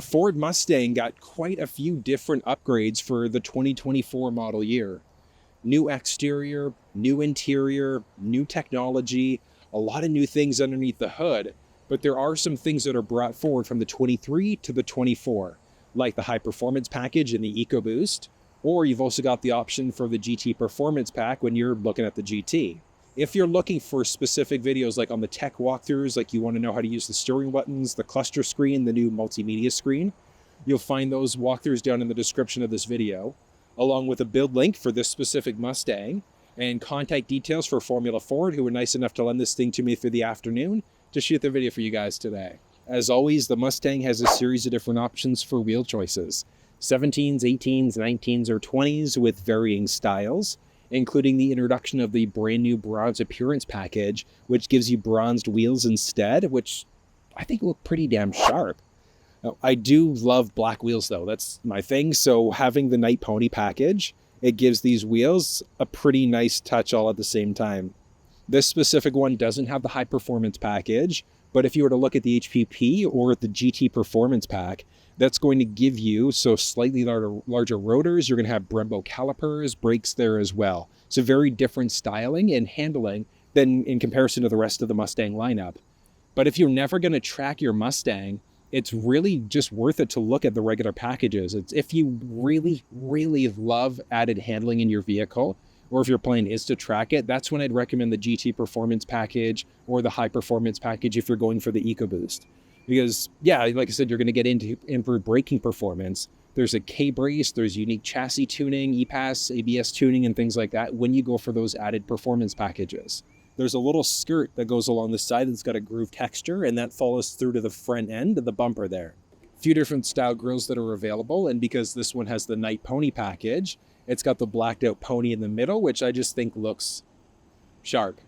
The Ford Mustang got quite a few different upgrades for the 2024 model year. New exterior, new interior, new technology, a lot of new things underneath the hood, but there are some things that are brought forward from the 23 to the 24, like the high performance package in the EcoBoost, or you've also got the option for the GT Performance Pack when you're looking at the GT. If you're looking for specific videos like on the tech walkthroughs, like you want to know how to use the steering buttons, the cluster screen, the new multimedia screen, you'll find those walkthroughs down in the description of this video, along with a build link for this specific Mustang and contact details for Formula Ford, who were nice enough to lend this thing to me for the afternoon to shoot the video for you guys today. As always, the Mustang has a series of different options for wheel choices. 17s, 18s, 19s, or 20s with varying styles, including the introduction of the brand new bronze appearance package, which gives you bronzed wheels instead, which I think look pretty damn sharp. Now, I do love black wheels though, that's my thing, so having the Nite Pony package, it gives these wheels a pretty nice touch all at the same time. This specific one doesn't have the high performance package, but if you were to look at the HPP or the GT Performance Pack, that's going to give you slightly larger rotors. You're going to have Brembo calipers, brakes there as well. So very different styling and handling than in comparison to the rest of the Mustang lineup. But if you're never going to track your Mustang, it's really just worth it to look at the regular packages. It's if you really, really love added handling in your vehicle, or if your plan is to track it, that's when I'd recommend the GT Performance Package or the High Performance Package if you're going for the EcoBoost. Because, yeah, like I said, you're going to get into improved braking performance. There's a K-brace, there's unique chassis tuning, EPAS, ABS tuning, and things like that when you go for those added performance packages. There's a little skirt that goes along the side that's got a groove texture, and that follows through to the front end of the bumper there. A few different style grills that are available, and because this one has the Nite Pony package, it's got the blacked out pony in the middle, which I just think looks sharp.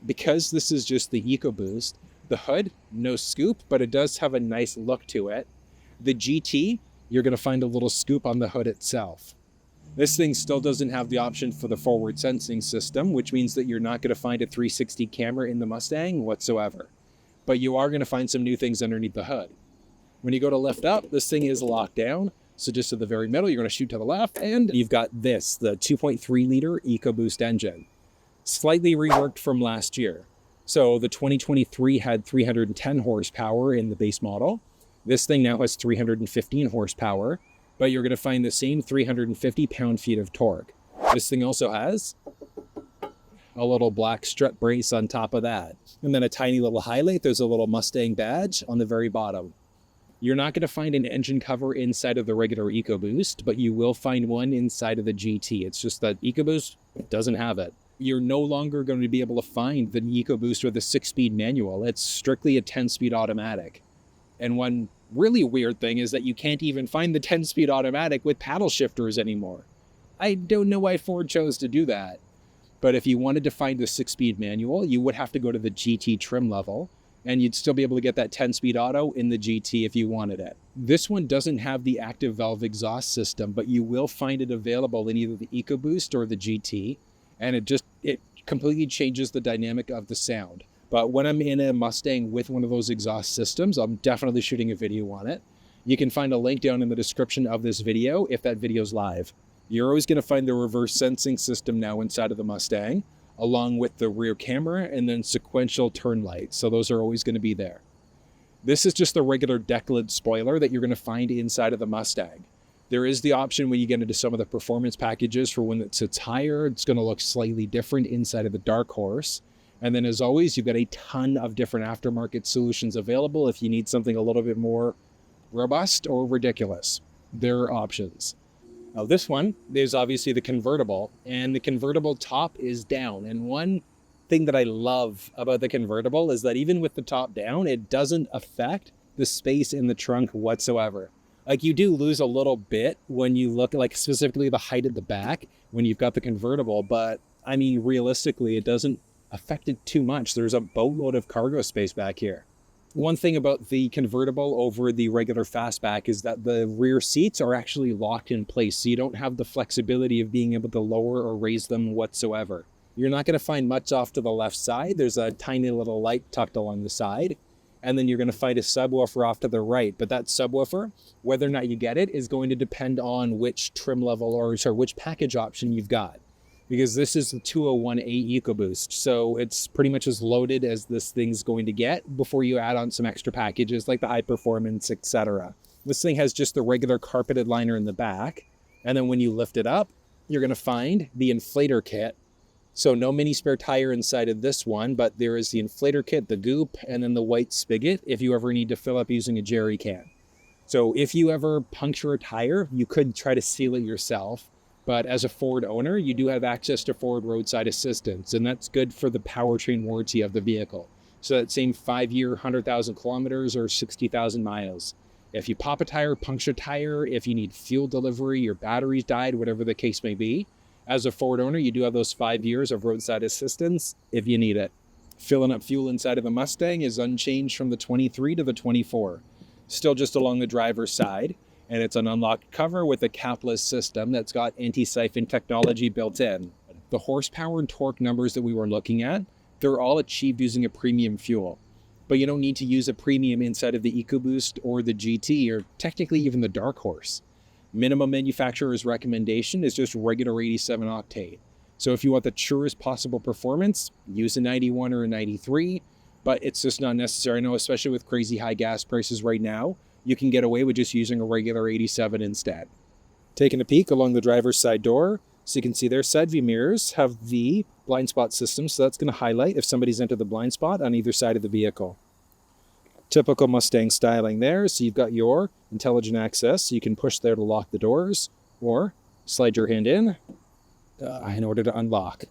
Because this is just the EcoBoost, the hood, no scoop, but it does have a nice look to it. The GT, you're going to find a little scoop on the hood itself. This thing still doesn't have the option for the forward sensing system, which means that you're not going to find a 360 camera in the Mustang whatsoever. But you are going to find some new things underneath the hood. When you go to lift up, this thing is locked down. So just at the very middle, you're going to shoot to the left, and you've got this, the 2.3 liter EcoBoost engine. Slightly reworked from last year. So the 2023 had 310 horsepower in the base model. This thing now has 315 horsepower, but you're going to find the same 350 pound-feet of torque. This thing also has a little black strut brace on top of that. And then a tiny little highlight, there's a little Mustang badge on the very bottom. You're not going to find an engine cover inside of the regular EcoBoost, but you will find one inside of the GT. It's just that EcoBoost doesn't have it. You're no longer going to be able to find the EcoBoost with a 6-speed manual. It's strictly a 10-speed automatic. And one really weird thing is that you can't even find the 10-speed automatic with paddle shifters anymore. I don't know why Ford chose to do that. But if you wanted to find the 6-speed manual, you would have to go to the GT trim level, and you'd still be able to get that 10-speed auto in the GT if you wanted it. This one doesn't have the active valve exhaust system, but you will find it available in either the EcoBoost or the GT. And it completely changes the dynamic of the sound. But when I'm in a Mustang with one of those exhaust systems, I'm definitely shooting a video on it. You can find a link down in the description of this video if that video's live. You're always going to find the reverse sensing system now inside of the Mustang, along with the rear camera and then sequential turn lights. So those are always going to be there. This is just the regular deck lid spoiler that you're going to find inside of the Mustang. There is the option when you get into some of the performance packages for when it sits higher, it's going to look slightly different inside of the Dark Horse. And then as always, you've got a ton of different aftermarket solutions available if you need something a little bit more robust or ridiculous. There are options. Now this one is obviously the convertible, and the convertible top is down. And one thing that I love about the convertible is that even with the top down, it doesn't affect the space in the trunk whatsoever. Like you do lose a little bit when you look like specifically the height at the back when you've got the convertible, but I mean, realistically, it doesn't affect it too much. There's a boatload of cargo space back here. One thing about the convertible over the regular fastback is that the rear seats are actually locked in place, so you don't have the flexibility of being able to lower or raise them whatsoever. You're not going to find much off to the left side. There's a tiny little light tucked along the side. and then you're going to find a subwoofer off to the right. But that subwoofer, whether or not you get it, is going to depend on which trim level or which package option you've got. Because this is the 201A EcoBoost. So it's pretty much as loaded as this thing's going to get before you add on some extra packages like the high performance, etc. This thing has just the regular carpeted liner in the back. And then when you lift it up, you're going to find the inflator kit. So no mini spare tire inside of this one, but there is the inflator kit, the goop, and then the white spigot if you ever need to fill up using a jerry can. So if you ever puncture a tire, you could try to seal it yourself. But as a Ford owner, you do have access to Ford roadside assistance, and that's good for the powertrain warranty of the vehicle. So that same 5-year, 100,000 kilometers or 60,000 miles. If you pop a tire, puncture a tire, if you need fuel delivery, your battery's died, whatever the case may be, as a Ford owner, you do have those 5 years of roadside assistance if you need it. Filling up fuel inside of the Mustang is unchanged from the 23 to the 24. Still just along the driver's side, and it's an unlocked cover with a capless system that's got anti-siphon technology built in. The horsepower and torque numbers that we were looking at, they're all achieved using a premium fuel. But you don't need to use a premium inside of the EcoBoost or the GT, or technically even the Dark Horse. Minimum manufacturer's recommendation is just regular 87 octane. So if you want the truest possible performance, use a 91 or a 93, but it's just not necessary. I know, especially with crazy high gas prices right now, you can get away with just using a regular 87 instead. Taking a peek along the driver's side door, so you can see their side view mirrors have the blind spot system, so that's going to highlight if somebody's entered the blind spot on either side of the vehicle. Typical Mustang styling there, so you've got your intelligent access, so you can push there to lock the doors, or slide your hand in order to unlock.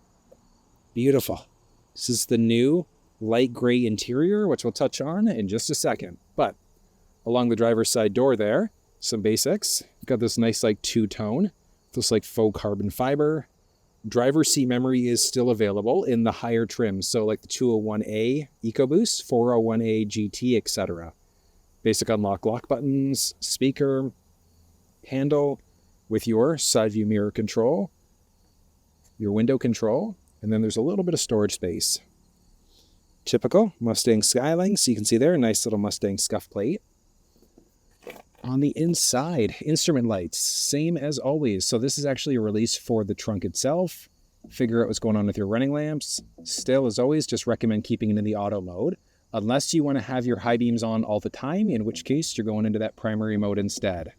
Beautiful. This is the new light gray interior, which we'll touch on in just a second. But along the driver's side door there, some basics. Got this nice like two-tone, this like faux carbon fiber. Driver's seat memory is still available in the higher trims, so like the 201A EcoBoost, 401A GT, etc. Basic unlock lock buttons, speaker, handle with your side view mirror control, your window control, and then there's a little bit of storage space. Typical Mustang styling, so you can see there, a nice little Mustang scuff plate. On the inside, instrument lights, same as always. So this is actually a release for the trunk itself. Figure out what's going on with your running lamps. Still, as always, just recommend keeping it in the auto mode, unless you want to have your high beams on all the time, in which case you're going into that primary mode instead.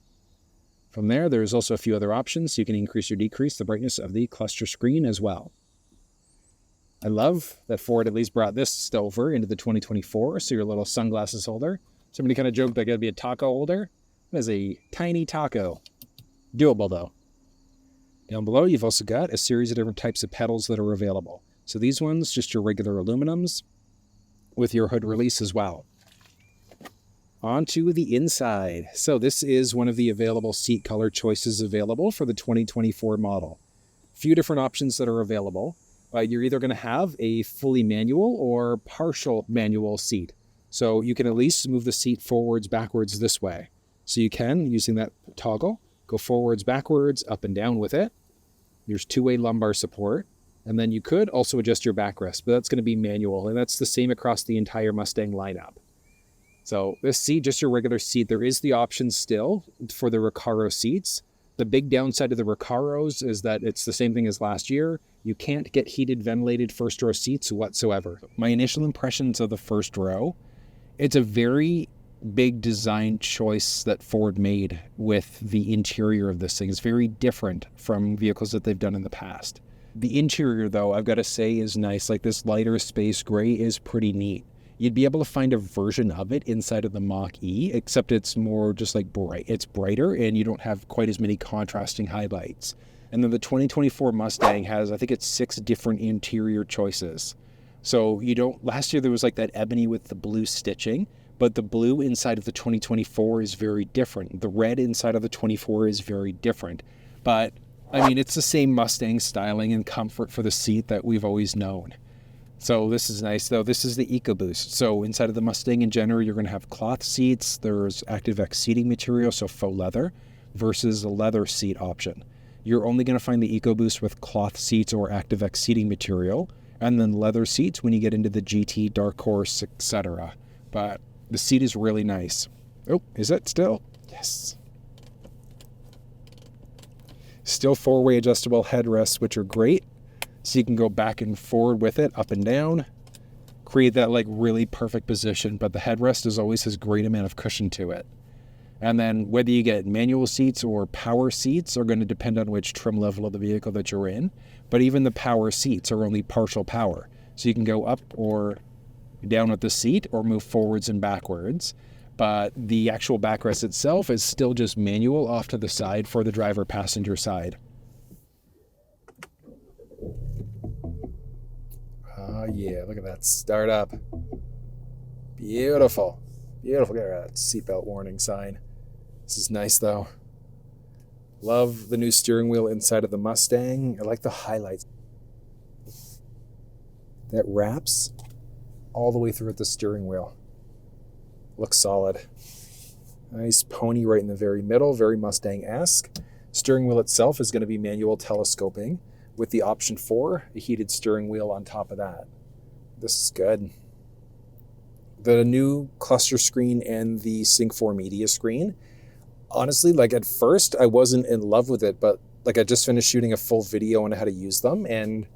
From there, there's also a few other options. You can increase or decrease the brightness of the cluster screen as well. I love that Ford at least brought this over into the 2024, so your little sunglasses holder. Somebody kind of joked that it'd be a taco holder. It is a tiny taco. Doable though. Down below, you've also got a series of different types of pedals that are available. So these ones, just your regular aluminums with your hood release as well. Onto the inside. So this is one of the available seat color choices available for the 2024 model. A few different options that are available. You're either going to have a fully manual or partial manual seat. So you can at least move the seat forwards, backwards this way. So you can, using that toggle, go forwards, backwards, up and down with it. There's two-way lumbar support. And then you could also adjust your backrest, but that's going to be manual. And that's the same across the entire Mustang lineup. So this seat, just your regular seat, there is the option still for the Recaro seats. The big downside of the Recaros is that it's the same thing as last year. You can't get heated, ventilated first row seats whatsoever. My initial impressions of the first row, it's a very big design choice that Ford made with the interior of this thing. It's very different from vehicles that they've done in the past. The interior, though, I've got to say is nice. Like this lighter space gray is pretty neat. You'd be able to find a version of it inside of the Mach-E, except it's more just like bright. It's brighter and you don't have quite as many contrasting highlights. And then the 2024 Mustang has, I think it's 6 different interior choices. So last year there was like that ebony with the blue stitching, but the blue inside of the 2024 is very different. The red inside of the 24 is very different. But, I mean, it's the same Mustang styling and comfort for the seat that we've always known. So this is nice, though. This is the EcoBoost. So inside of the Mustang in general, you're going to have cloth seats. There's ActiveX seating material, so faux leather, versus a leather seat option. You're only going to find the EcoBoost with cloth seats or ActiveX seating material, and then leather seats when you get into the GT, Dark Horse, etc. But The seat is really nice. Oh, is it still? Yes. Still 4-way adjustable headrests, which are great. So you can go back and forward with it, up and down. Create that like really perfect position, but the headrest is always has great amount of cushion to it. And then whether you get manual seats or power seats are going to depend on which trim level of the vehicle that you're in. But even the power seats are only partial power. So you can go up or down with the seat or move forwards and backwards. But the actual backrest itself is still just manual off to the side for the driver passenger side. Oh yeah, look at that startup. Beautiful. Beautiful. Look at that seatbelt warning sign. This is nice though. Love the new steering wheel inside of the Mustang. I like the highlights. That wraps all the way through at the steering wheel. Looks solid. Nice pony right in the very middle, very Mustang-esque. Steering wheel itself is going to be manual telescoping with the option for a heated steering wheel on top of that. This is good. The new cluster screen and the Sync 4 media screen. Honestly, like at first I wasn't in love with it, but like I just finished shooting a full video on how to use them and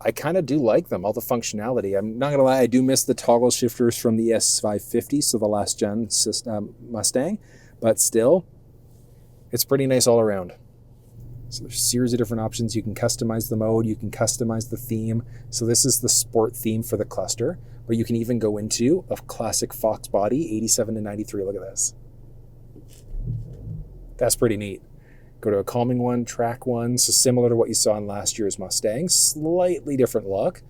I kind of do like them, all the functionality. I'm not gonna lie, I do miss the toggle shifters from the S550, so the last gen Mustang, but still, it's pretty nice all around. So there's a series of different options. You can customize the mode, you can customize the theme. So this is the sport theme for the cluster, but you can even go into a classic Fox body, 87 to 93, look at this. That's pretty neat. Go to a calming one, track one, so similar to what you saw in last year's Mustang, slightly different look,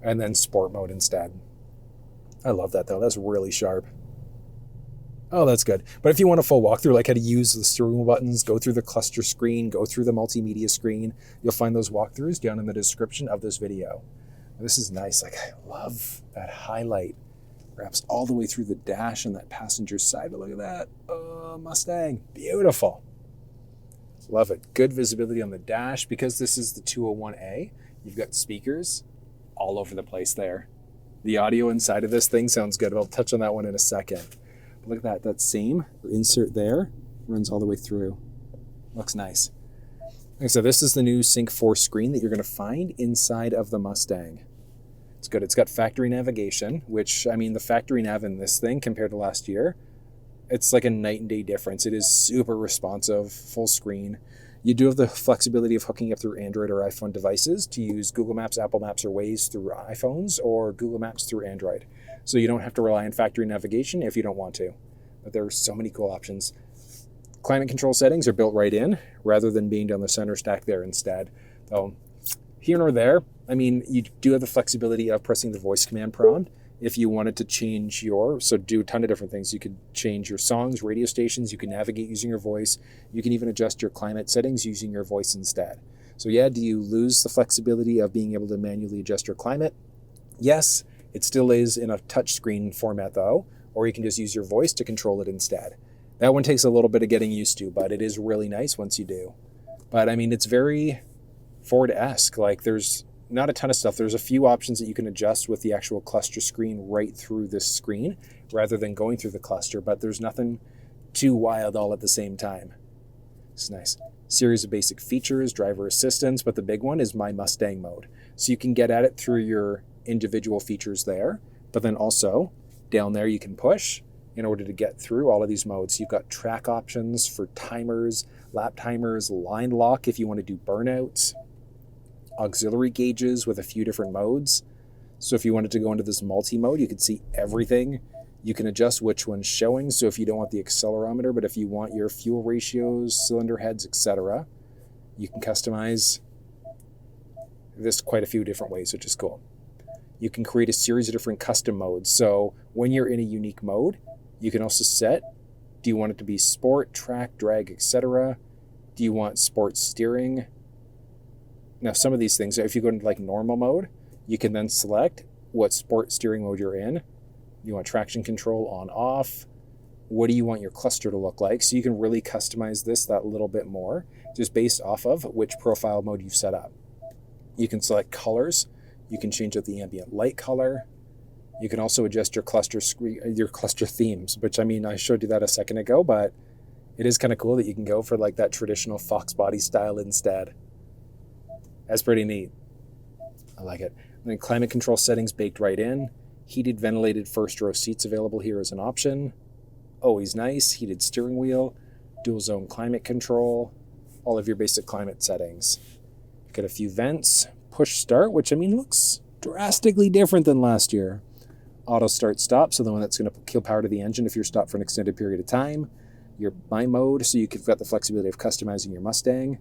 and then sport mode instead. I love that though, that's really sharp. Oh, that's good. But if you want a full walkthrough, like how to use the steering wheel buttons, go through the cluster screen, go through the multimedia screen, you'll find those walkthroughs down in the description of this video. This is nice, like I love that highlight. Wraps all the way through the dash and that passenger side, but look at that. Oh, Mustang, beautiful. Love it. Good visibility on the dash. Because this is the 201A, you've got speakers all over the place there. The audio inside of this thing sounds good. I'll touch on that one in a second. But look at that. That same insert there runs all the way through. Looks nice. Okay, so this is the new Sync 4 screen that you're going to find inside of the Mustang. It's good. It's got factory navigation, which, I mean, the factory nav in this thing compared to last year, it's like a night and day difference. It is super responsive, full screen. You do have the flexibility of hooking up through Android or iPhone devices to use Google Maps, Apple Maps, or Waze through iPhones or Google Maps through Android. So you don't have to rely on factory navigation if you don't want to. But there are so many cool options. Climate control settings are built right in rather than being down the center stack there instead. So here nor there, I mean, you do have the flexibility of pressing the voice command prompt if you wanted to change so do a ton of different things. You could change your songs, radio stations, you can navigate using your voice. You can even adjust your climate settings using your voice instead. So yeah, do you lose the flexibility of being able to manually adjust your climate? Yes, it still is in a touchscreen format though, or you can just use your voice to control it instead. That one takes a little bit of getting used to, but it is really nice once you do. But I mean, it's very Ford-esque. Like there's not a ton of stuff. There's a few options that you can adjust with the actual cluster screen right through this screen rather than going through the cluster, but there's nothing too wild all at the same time. It's nice. Series of basic features, driver assistance, but the big one is My Mustang mode. So you can get at it through your individual features there, but then also down there you can push in order to get through all of these modes. You've got track options for timers, lap timers, line lock if you want to do burnouts, auxiliary gauges with a few different modes. So if you wanted to go into this multi-mode, you can see everything. You can adjust which one's showing. So if you don't want the accelerometer, but if you want your fuel ratios, cylinder heads, etc., you can customize this quite a few different ways, which is cool. You can create a series of different custom modes. So when you're in a unique mode, you can also set, do you want it to be sport, track, drag, etc.? Do you want sport steering? Now, some of these things, if you go into like normal mode, you can then select what sport steering mode you're in. You want traction control on, off. What do you want your cluster to look like? So you can really customize this that little bit more, just based off of which profile mode you've set up. You can select colors. You can change out the ambient light color. You can also adjust your cluster themes, which I mean, I showed you that a second ago, but it is kind of cool that you can go for like that traditional Fox body style instead. That's pretty neat. I like it. And then climate control settings baked right in. Heated, ventilated first row seats available here as an option. Always nice. Heated steering wheel, dual zone climate control, all of your basic climate settings. Got a few vents, push start, which I mean looks drastically different than last year. Auto start stop, so the one that's going to kill power to the engine if you're stopped for an extended period of time. Your my mode, so you've got the flexibility of customizing your Mustang.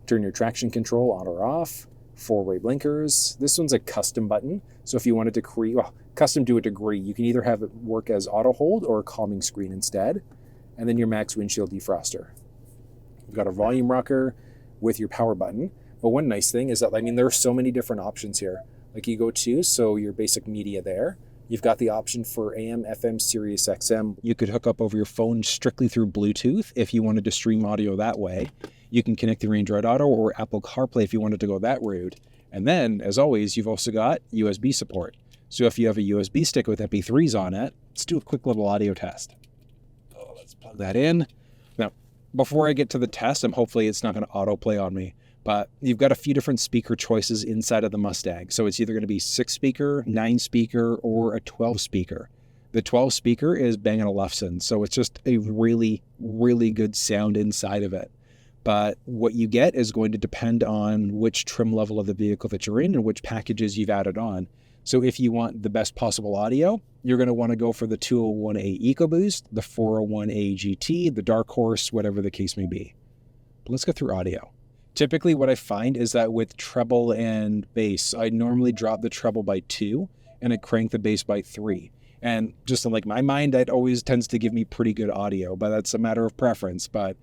Turn your traction control on or off. Four-way blinkers. This one's a custom button, so if you wanted to create, well, custom to a degree, you can either have it work as auto hold or a calming screen instead. And then your max windshield defroster. You've got a volume rocker with your power button. But one nice thing is that, I mean, there are so many different options here. Like you go to, so your basic media there. You've got the option for AM, FM, Sirius XM. You could hook up over your phone strictly through Bluetooth if you wanted to stream audio that way. You can connect to Android Auto or Apple CarPlay if you wanted to go that route. And then, as always, you've also got USB support. So if you have a USB stick with MP3s on it, let's do a quick little audio test. Oh, let's plug that in. Now, before I get to the test, hopefully it's not going to autoplay on me, but you've got a few different speaker choices inside of the Mustang. So it's either going to be 6-speaker, 9-speaker, or a 12-speaker. The 12-speaker is Bang & Olufsen, so it's just a really, really good sound inside of it. But what you get is going to depend on which trim level of the vehicle that you're in and which packages you've added on. So if you want the best possible audio, you're going to want to go for the 201A EcoBoost, the 401A GT, the Dark Horse, whatever the case may be. But let's go through audio. Typically what I find is that with treble and bass, I normally drop the treble by 2 and I crank the bass by 3. And just in like my mind, that always tends to give me pretty good audio, but that's a matter of preference. But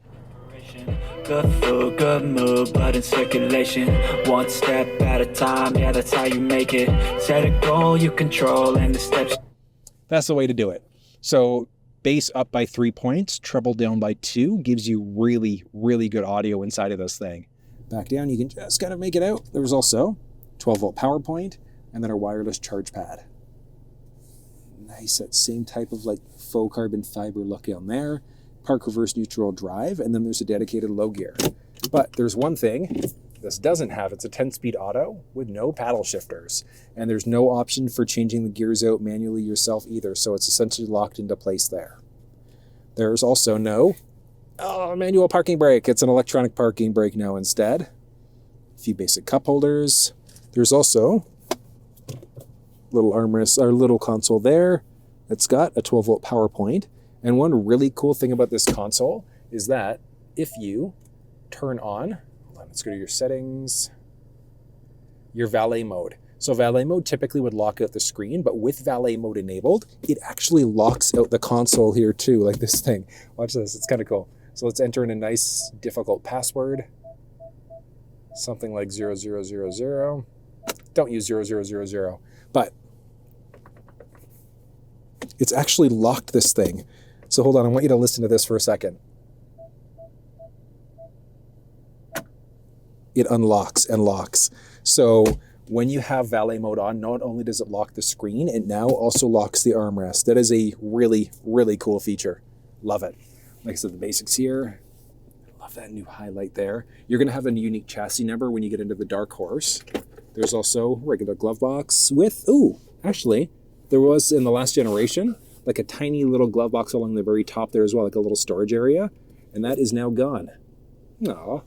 good food, good mood, blood in circulation. One step at a time, yeah, that's how you make it. Set a goal you control and the steps. That's the way to do it. So bass up by 3 points, treble down by 2 gives you really, really good audio inside of this thing. Back down, you can just kind of make it out. There's also 12-volt power point and then our wireless charge pad. Nice, that same type of like faux carbon fiber look on there. Park reverse neutral drive, and then there's a dedicated low gear. But there's one thing this doesn't have. It's a 10-speed auto with no paddle shifters. And there's no option for changing the gears out manually yourself either, so it's essentially locked into place there. There's also no manual parking brake. It's an electronic parking brake now instead. A few basic cup holders. There's also little armrest, or little console there. It's got a 12-volt power point. And one really cool thing about this console is that if you turn on, hold on, let's go to your settings, your valet mode. So valet mode typically would lock out the screen, but with valet mode enabled, it actually locks out the console here too, like this thing. Watch this, it's kind of cool. So let's enter in a nice difficult password, something like 0000. Don't use 0000, but it's actually locked this thing. So hold on, I want you to listen to this for a second. It unlocks and locks. So when you have valet mode on, not only does it lock the screen, it now also locks the armrest. That is a really, really cool feature. Love it. Like I said, the basics here. Love that new highlight there. You're going to have a unique chassis number when you get into the Dark Horse. There's also regular glove box with, actually, there was in the last generation, like a tiny little glove box along the very top there as well, like a little storage area, and that is now gone. Aw,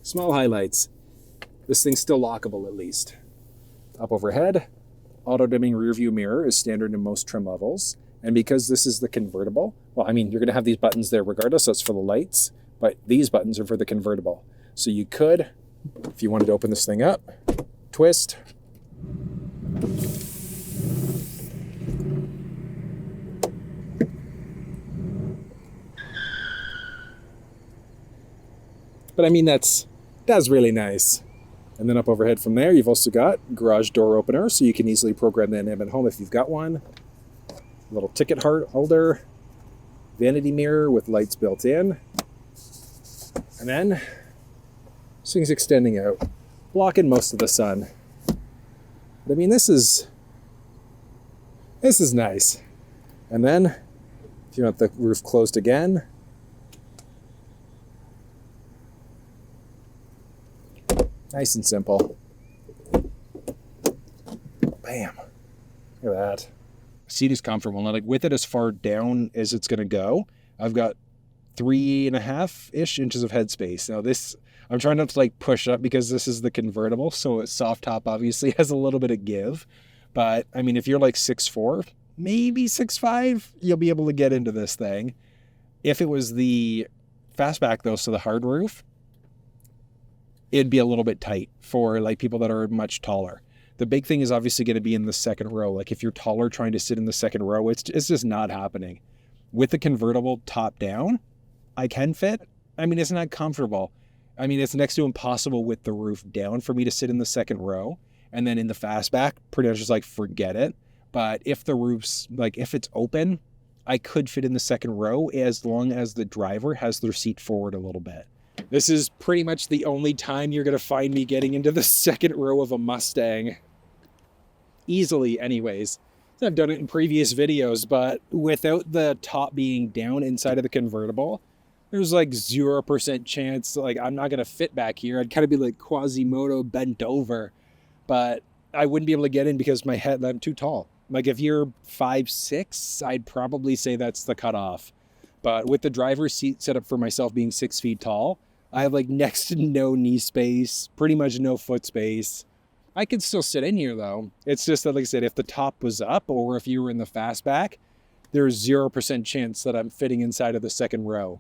small highlights. This thing's still lockable at least. Up overhead, auto-dimming rear view mirror is standard in most trim levels, and because this is the convertible, well, I mean, you're gonna have these buttons there regardless, so it's for the lights, but these buttons are for the convertible. So you could, if you wanted to open this thing up, twist, but I mean, that's really nice. And then up overhead from there, you've also got garage door opener, so you can easily program that in at home if you've got one. Little ticket holder, vanity mirror with lights built in. And then this thing's extending out, blocking most of the sun. But I mean, this is This is nice. And then, if you want the roof closed again, nice and simple. Bam. Look at that. Seat is comfortable. Now, like with it as far down as it's going to go, I've got 3.5-ish inches of headspace. Now this, I'm trying not to like push up because this is the convertible, so it's soft top obviously has a little bit of give. But I mean, if you're like 6'4", maybe 6'5", you'll be able to get into this thing. If it was the fastback though, so the hard roof, it'd be a little bit tight for like people that are much taller. The big thing is obviously going to be in the second row. Like if you're taller trying to sit in the second row, it's just not happening. With the convertible top down, I can fit. I mean, it's not comfortable. I mean, it's next to impossible with the roof down for me to sit in the second row. And then in the fastback, pretty much just like forget it. But if the roof's like, if it's open, I could fit in the second row as long as the driver has their seat forward a little bit. This is pretty much the only time you're going to find me getting into the second row of a Mustang. Easily, anyways. I've done it in previous videos, but without the top being down inside of the convertible, there's like 0% chance, like I'm not going to fit back here. I'd kind of be like Quasimodo bent over, but I wouldn't be able to get in because my head, I'm too tall. Like if you're 5'6", I'd probably say that's the cutoff. But with the driver's seat set up for myself being 6 feet tall, I have like next to no knee space, pretty much no foot space. I could still sit in here though. It's just that, like I said, if the top was up or if you were in the fastback, there's 0% chance that I'm fitting inside of the second row.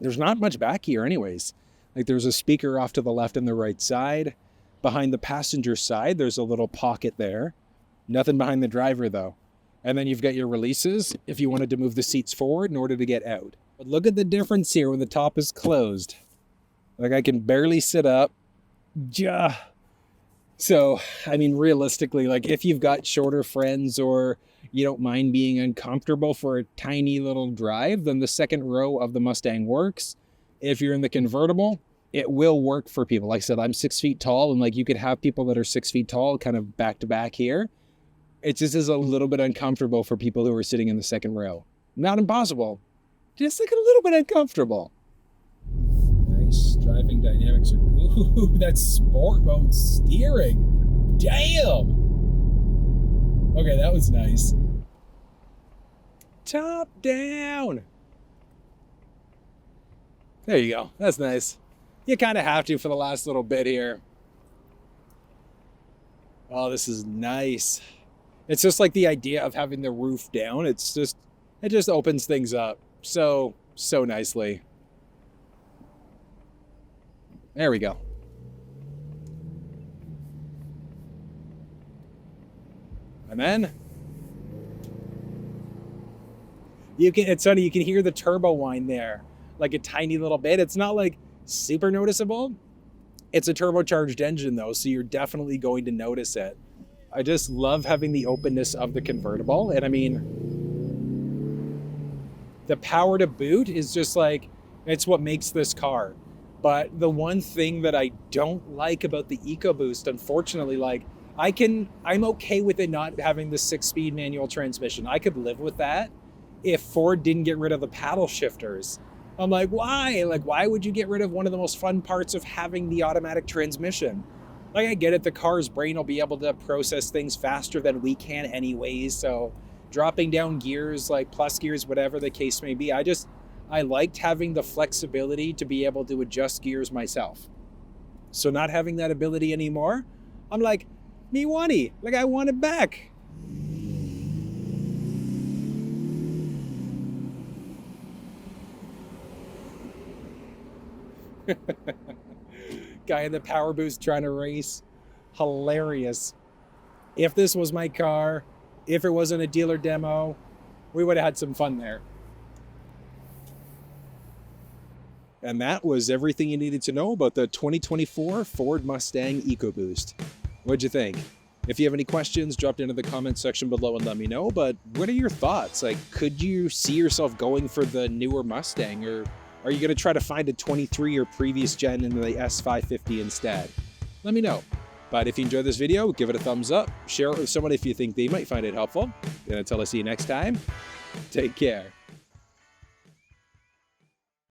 There's not much back here anyways. Like there's a speaker off to the left and the right side. Behind the passenger side, there's a little pocket there. Nothing behind the driver though. And then you've got your releases if you wanted to move the seats forward in order to get out. But look at the difference here when the top is closed. Like I can barely sit up. So, I mean, realistically, like if you've got shorter friends or you don't mind being uncomfortable for a tiny little drive, then the second row of the Mustang works. If you're in the convertible, it will work for people. Like I said, I'm 6 feet tall, and like you could have people that are 6 feet tall kind of back to back here. It just is a little bit uncomfortable for people who are sitting in the second row. Not impossible, just like a little bit uncomfortable. Nice driving dynamics. Ooh, that's sport mode steering. Damn. Okay, that was nice. Top down. There you go. That's nice. You kind of have to for the last little bit here. Oh, this is nice. It's just like the idea of having the roof down. It just opens things up so nicely. There we go. And then it's funny, you can hear the turbo whine there, like a tiny little bit. It's not like super noticeable. It's a turbocharged engine though, so you're definitely going to notice it. I just love having the openness of the convertible. And I mean, the power to boot is just like, it's what makes this car. But the one thing that I don't like about the EcoBoost, unfortunately, like I'm okay with it not having the 6-speed manual transmission. I could live with that if Ford didn't get rid of the paddle shifters. I'm like, why? Like, why would you get rid of one of the most fun parts of having the automatic transmission? Like, I get it, the car's brain will be able to process things faster than we can anyways. So dropping down gears, like plus gears, whatever the case may be, I liked having the flexibility to be able to adjust gears myself. So not having that ability anymore, I'm like, me wanty, like I want it back. Guy in the power boost trying to race. Hilarious. If this was my car, if it wasn't a dealer demo, we would have had some fun there. And that was everything you needed to know about the 2024 Ford Mustang EcoBoost. What'd you think? If you have any questions, drop into the comment section below and let me know. But what are your thoughts? Like, could you see yourself going for the newer Mustang, or are you going to try to find a 23 or previous gen in the S550 instead? Let me know. But if you enjoyed this video, give it a thumbs up, share it with someone if you think they might find it helpful. And until I see you next time, take care.